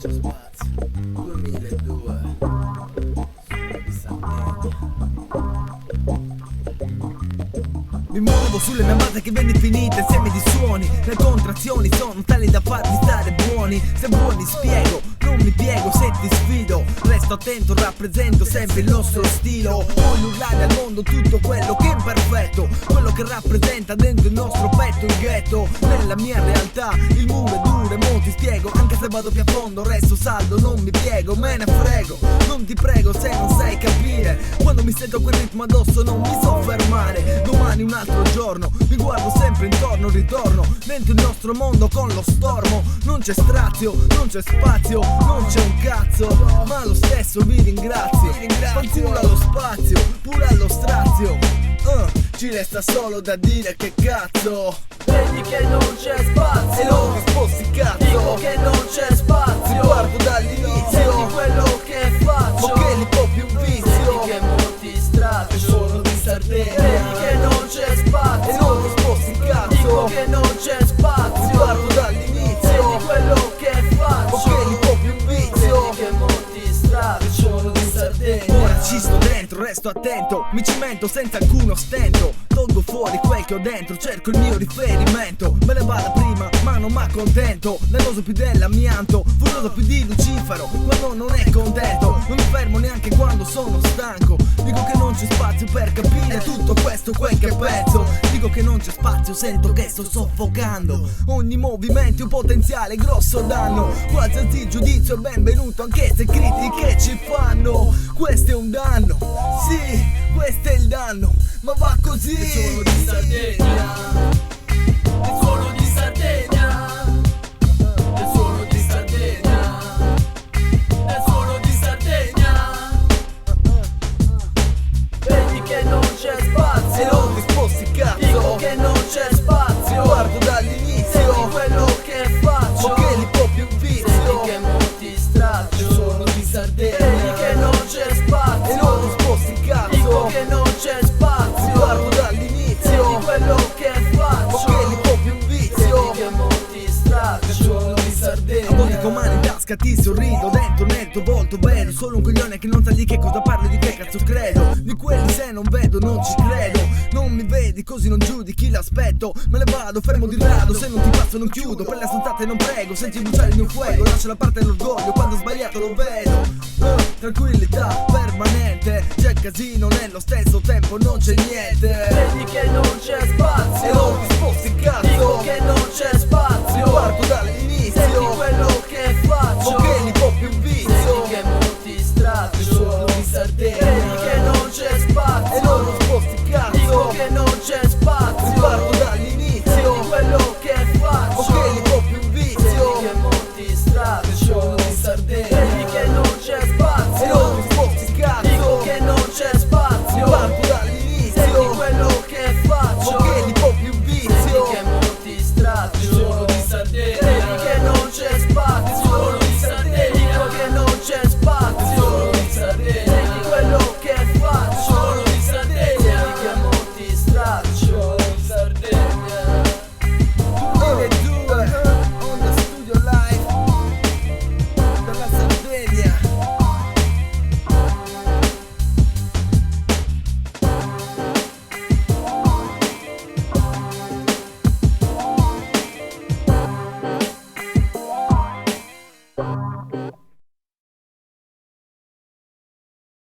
c'è spazio. 2002 di Sardegna. Mi muovo sulle mie amate che ben definite, insieme di suoni. Le contrazioni sono tali da farvi stare buoni. Se buoni spiego, non mi piego se ti sfido. Resto attento, rappresento sempre il nostro stilo. Voglio urlare al mondo tutto quello che è imperfetto, quello che rappresenta dentro il nostro petto il ghetto. Nella mia realtà il muro è duro e mo ti spiego. Anche se vado più a fondo resto saldo, non mi piego, me ne frego. Non ti prego se non sai capire. Quando mi sento quel ritmo addosso non mi so fermare. Domani un altro giorno, mi guardo sempre intorno, ritorno dentro il nostro mondo con lo stormo. Non c'è strazio, non c'è spazio, non c'è un cazzo, ma lo stesso vi ringrazio. Fanculo allo spazio, pure allo strazio. Ci resta solo da dire che cazzo. Vedi che non c'è spazio E non risposti cazzo. Dico che non c'è spazio. Ti guardo dall'inizio. Senti quello che faccio. Ma che li può più un vizio. Vedi che molti straccio. Sono di Sardegna. Vedi che non c'è spazio. E non risposti cazzo. Dico che non c'è spazio. Ti guardo dall'inizio. Vedi quello che faccio. Ma che li può più un vizio. Vedi che molti straccio. Sono di Sardegna. Ora ci sto dentro, resto attento, mi cimento senza alcuno stento. Tolgo fuori quel che ho dentro, cerco il mio riferimento. Me ne vado prima, ma non m'accontento. Nervoso più dell'amianto, furioso più di Lucifero quando non è contento. Non mi fermo neanche quando sono stanco. Dico che non c'è spazio per capire tutto questo quel che penso. Dico che non c'è spazio, sento che sto soffocando. Ogni movimento è un potenziale grosso danno. Qualsiasi giudizio è benvenuto, anche se critiche ci fanno. Questo è un danno, sì, questo è il danno, ma va così. Sono di Sardegna. Sono di Sardegna. Sono di Sardegna. Sono di Sardegna. Vedi che non c'è E spazio. non risposti Dico cazzo. che non c'è spazio. Guardo dall'inizio. Senti quello che faccio. Ma che li può più un Vedi vizio. che molti straccio. Sono di Vedi Sardegna. che non c'è spazio. E non risposti Dico cazzo. che non c'è spazio. Guardo dall'inizio. Vedi quello che Ma faccio. che li può più un vizio. Vedi che molti straccio. Sono di Sardegna. A volte con mani in tasca ti sorrido. Dentro nel tuo volto vedo solo un coglione che non sa di che cosa parlo, di che cazzo credo. Di quelli se non vedo non ci credo. Non mi vedi così non giudichi l'aspetto. Me ne vado fermo di rado, se non ti passo non chiudo. Per le assuntate non prego, senti bruciare il mio fuoco. Lascio la parte dell'orgoglio, quando ho sbagliato lo vedo. Tranquillità permanente. C'è casino nello stesso tempo non c'è niente. Vedi che non c'è E spazio. non risposti Dico cazzo. che non c'è spazio. Guardo Senti dall'inizio. quello che faccio. Ma che li può più un Vedi vizio. che molti straccio. Sono di Sardegna. Vedi che non c'è spazio. E non risposti Dico cazzo. che non c'è spazio. Guardo dall'inizio. Vedi quello che Ma faccio. che li può più un Vedi vizio. che molti straccio. Sono di Sardegna. Vedi che non c'è E spazio. non risposti Dico cazzo. che non c'è spazio. Guardo Senti dall'inizio. quello che faccio. Ma che li può più un Vedi vizio. che molti straccio. Sono di Sardegna. Vedi che non c'è spazio. Sono di Sardegna. Dico che non c'è spazio. Sono di Sardegna. Vedi quello che faccio. Sono di Sardegna. Vedi che molti straccio. Sono di Sardegna. 2002 Onda Studio Live per la Sardegna.